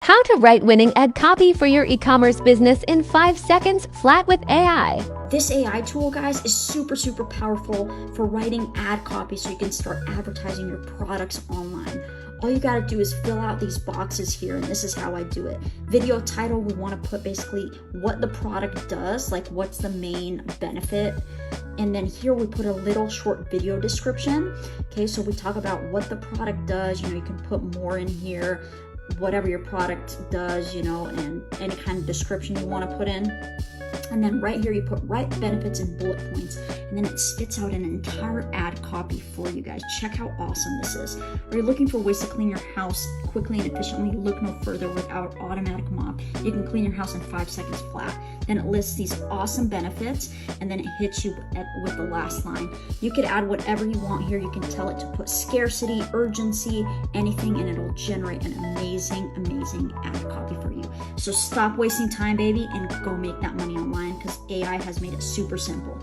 How to write winning ad copy for your e-commerce business in 5 seconds flat with AI. This AI tool, guys, is super powerful for writing ad copy so you can start advertising your products online. All you gotta do is fill out these boxes here, and this is how I do it. Video title, we wanna put basically what the product does, like what's the main benefit. And then here we put a little short video description. Okay, so we talk about what the product does. You can put more in here, whatever your product does, and any kind of description you want to put in. And then right here you put right benefits and bullet points, and then it spits out an entire ad copy for you guys. Check how awesome this is. Are you looking for ways to clean your house quickly and efficiently? Look no further. With our automatic mop, you can clean your house in 5 seconds flat. Then it lists these awesome benefits, and then it hits you with the last line. You could add whatever you want here. You can tell it to put scarcity, urgency, anything, and it'll generate an amazing ad copy for you. So stop wasting time, baby, and go make that money online, because AI has made it super simple.